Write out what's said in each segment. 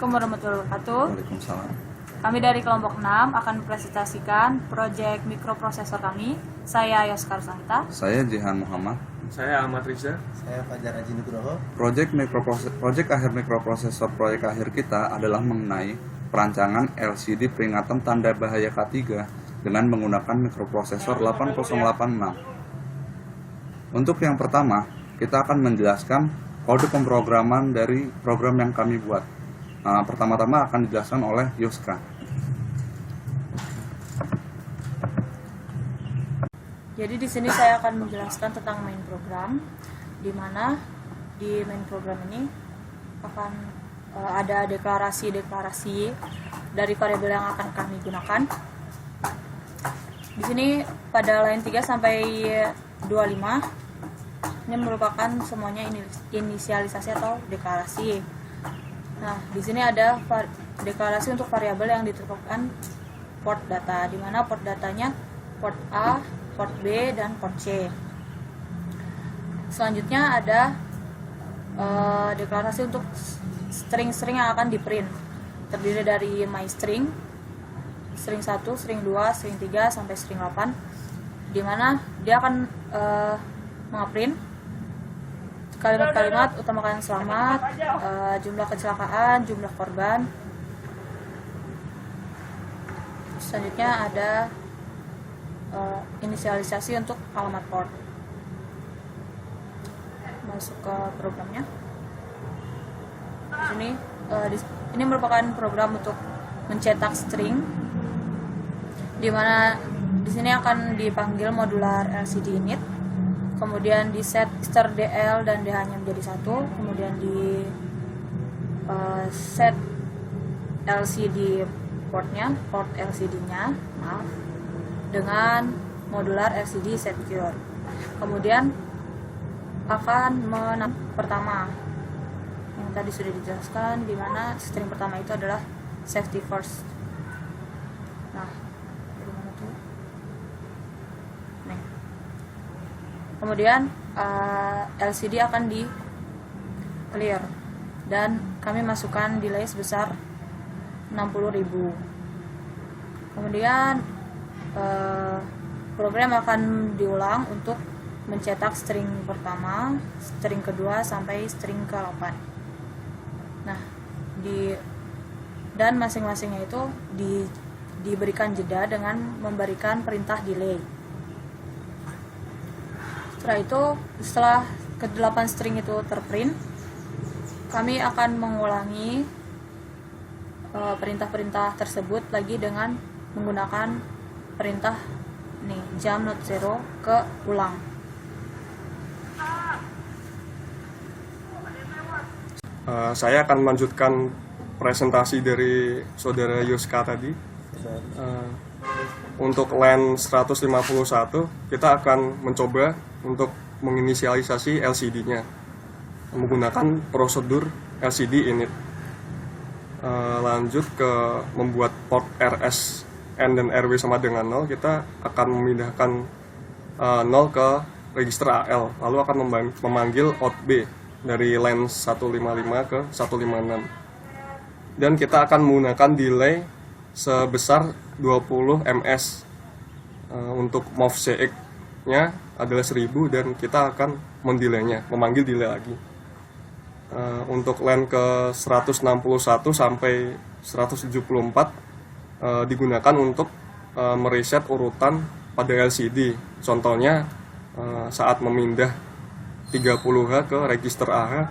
Assalamualaikum warahmatullahi wabarakatuh. Waalaikumsalam. Kami dari kelompok 6 akan mempresentasikan proyek mikroprosesor kami. Saya Yoskar Sangita. Saya Jihan Muhammad. Saya Ahmad Riza. Saya Fajar Haji Nugroho. Proyek akhir mikroprosesor proyek akhir kita adalah mengenai perancangan LCD peringatan tanda bahaya K3 dengan menggunakan mikroprosesor 8086. Untuk yang pertama, kita akan menjelaskan kode pemrograman dari program yang kami buat. Pertama-tama akan dijelaskan oleh Yoska. Jadi di sini saya akan menjelaskan tentang main program, di mana di main program ini akan ada deklarasi dari variabel yang akan kami gunakan. Di sini pada line 3 sampai 25 ini merupakan semuanya inisialisasi atau deklarasi. Nah, di sini ada deklarasi untuk variabel yang ditentukan port data, di mana port datanya port A, port B, dan port C. Selanjutnya ada deklarasi untuk string-string yang akan di-print. Terdiri dari myString, string 1, string 2, string 3, sampai string 8, di mana dia akan nge-print kalimat-kalimat utamakan selamat, jumlah kecelakaan, jumlah korban. Selanjutnya ada inisialisasi untuk alamat port. Masuk ke programnya. Di sini ini merupakan program untuk mencetak string, di mana di sini akan dipanggil modular LCD init. Kemudian di set str.dl dan DH-nya menjadi 1, kemudian di set LCD portnya, port LCD-nya, dengan modular LCD secure. Kemudian akan pertama yang tadi sudah dijelaskan, di mana string pertama itu adalah safety first. Nah, dari mana tuh? Nih. Kemudian LCD akan di clear dan kami masukkan delay sebesar 60.000. Kemudian program akan diulang untuk mencetak string pertama, string kedua, sampai string ke-8. Nah, dan masing-masingnya itu diberikan jeda dengan memberikan perintah delay. Setelah ke-8 string itu terprint, kami akan mengulangi perintah-perintah tersebut lagi dengan menggunakan perintah jump not zero ke ulang. Saya akan melanjutkan presentasi dari saudara Yoska tadi. Untuk line 151 kita akan mencoba untuk menginisialisasi LCD-nya menggunakan prosedur LCD init. Lanjut ke membuat port RS N dan RW sama dengan 0, kita akan memindahkan 0 ke register AL, lalu akan memanggil out B dari line 155 ke 156, dan kita akan menggunakan delay sebesar 20 ms. Untuk move CX nya adalah 1000 dan kita akan memanggil delay lagi. Untuk line ke 161 sampai 174 digunakan untuk mereset urutan pada LCD. Contohnya saat memindah 30H ke register AH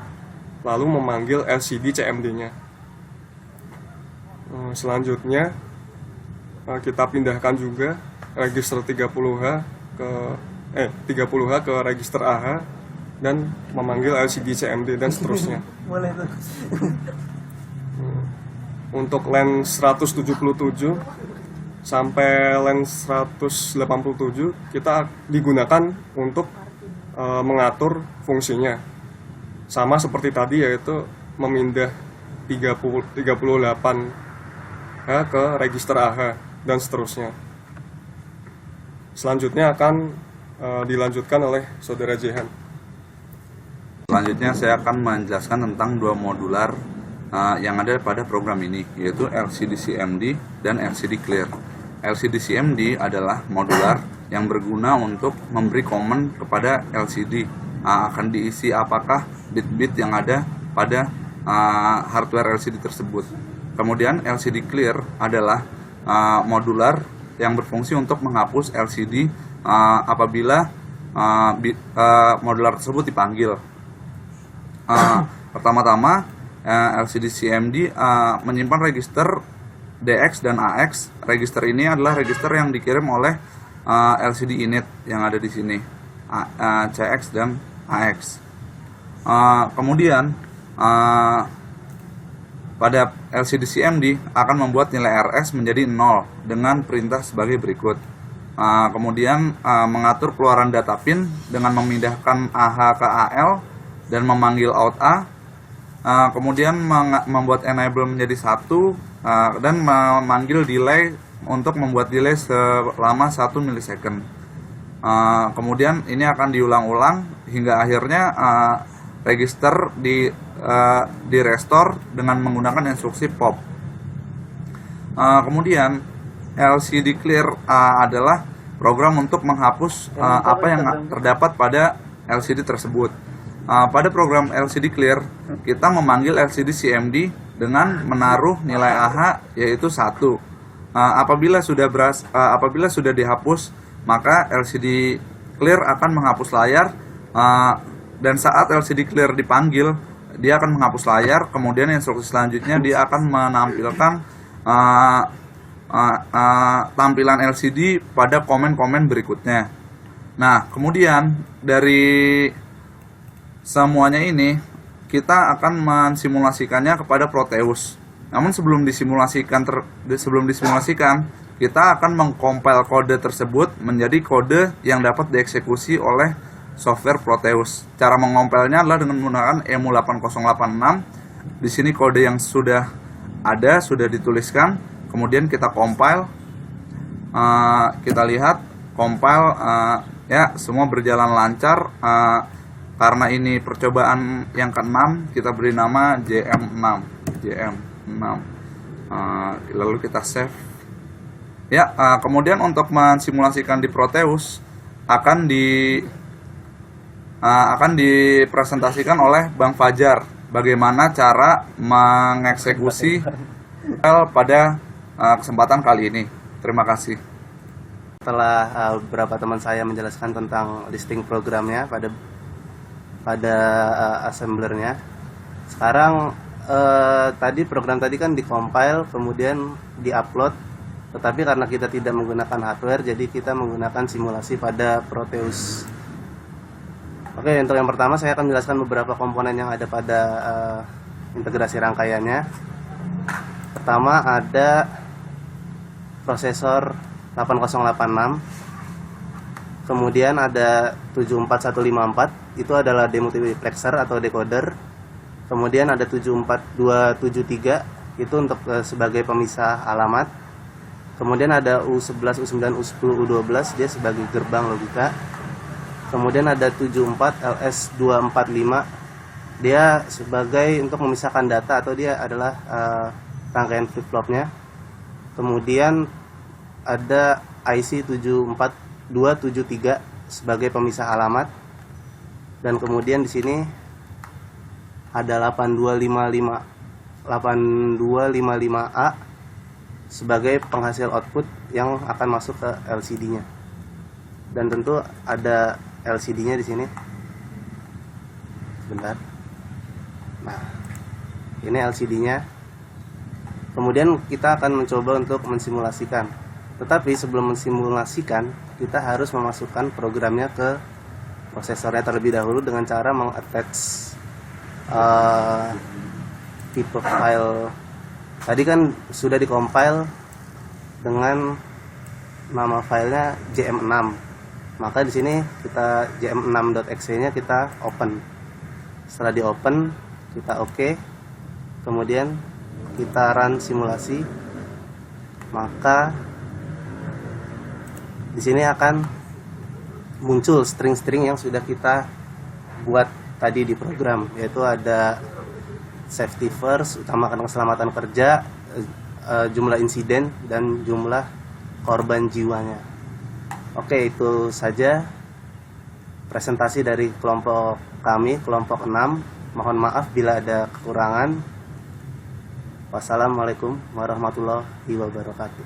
lalu memanggil LCD CMD-nya. Selanjutnya kita pindahkan juga register 30H ke register AH dan memanggil LCD CMD dan seterusnya. Untuk line 177 sampai line 187 kita digunakan untuk mengatur fungsinya. Sama seperti tadi, yaitu memindah 38H ke register AH dan seterusnya. Selanjutnya akan dilanjutkan oleh saudara Jehan. Selanjutnya saya akan menjelaskan tentang dua modular yang ada pada program ini, yaitu LCD CMD dan LCD Clear. LCD CMD adalah modular yang berguna untuk memberi komen kepada LCD, akan diisi apakah bit-bit yang ada pada hardware LCD tersebut. Kemudian LCD Clear adalah modular yang berfungsi untuk menghapus LCD apabila modular tersebut dipanggil. Pertama-tama LCD CMD menyimpan register DX dan AX. Register ini adalah register yang dikirim oleh LCD init yang ada di sini, CX dan AX. Kemudian pada LCD CMD akan membuat nilai RS menjadi 0 dengan perintah sebagai berikut. Kemudian mengatur keluaran data pin dengan memindahkan AH ke AL dan memanggil out A. Kemudian membuat enable menjadi 1 dan memanggil delay untuk membuat delay selama 1 milisecond. Kemudian ini akan diulang-ulang hingga akhirnya register di restore dengan menggunakan instruksi pop. Kemudian LCD Clear adalah program untuk menghapus apa yang terdapat pada LCD tersebut. Pada program LCD Clear, kita memanggil LCD CMD dengan menaruh nilai AH yaitu 1. Apabila sudah dihapus, maka LCD Clear akan menghapus layar, dan saat LCD Clear dipanggil, dia akan menghapus layar. Kemudian instruksi selanjutnya dia akan menampilkan tampilan LCD pada komen-komen berikutnya. Nah, kemudian dari semuanya ini kita akan mensimulasikannya kepada Proteus. Namun sebelum disimulasikan, kita akan mengcompile kode tersebut menjadi kode yang dapat dieksekusi oleh software Proteus. Cara mengompilnya adalah dengan menggunakan EMU8086. Di sini kode yang sudah ada, sudah dituliskan. Kemudian kita compile. Kita lihat compile, ya semua berjalan lancar. Karena ini percobaan yang ke-6, kita beri nama JM6. Lalu kita save. Ya, kemudian untuk mensimulasikan di Proteus akan dipresentasikan oleh Bang Fajar bagaimana cara mengeksekusi pada kesempatan kali ini. Terima kasih. Setelah beberapa teman saya menjelaskan tentang listing programnya pada assemblernya, sekarang tadi program tadi kan di-compile kemudian di-upload, tetapi karena kita tidak menggunakan hardware, jadi kita menggunakan simulasi pada Proteus. Oke, untuk yang pertama saya akan menjelaskan beberapa komponen yang ada pada integrasi rangkaiannya. Pertama ada prosesor 8086, kemudian ada 74154, itu adalah demultiplexer atau decoder. Kemudian ada 74273, itu untuk sebagai pemisah alamat. Kemudian ada U11, U9, U10, U12, dia sebagai gerbang logika. Kemudian ada 74LS245, dia sebagai untuk memisahkan data, atau dia adalah rangkaian flip-flopnya. Kemudian ada IC 74273 sebagai pemisah alamat. Dan kemudian di sini ada 8255A sebagai penghasil output yang akan masuk ke LCD-nya. Dan tentu ada LCD-nya di sini. Sebentar. Nah, ini LCD-nya. Kemudian kita akan mencoba untuk mensimulasikan. Tetapi sebelum mensimulasikan, kita harus memasukkan programnya ke prosesornya terlebih dahulu dengan cara mengattach tipe file. Tadi kan sudah dikompil dengan nama filenya JM6. Maka di sini kita jm6.exe-nya kita open. Setelah di open, kita oke. Kemudian kita run simulasi. Maka di sini akan muncul string-string yang sudah kita buat tadi di program, yaitu ada safety first, utamakan keselamatan kerja, jumlah insiden dan jumlah korban jiwanya. Oke, itu saja presentasi dari kelompok kami, kelompok 6. Mohon maaf bila ada kekurangan. Wassalamualaikum warahmatullahi wabarakatuh.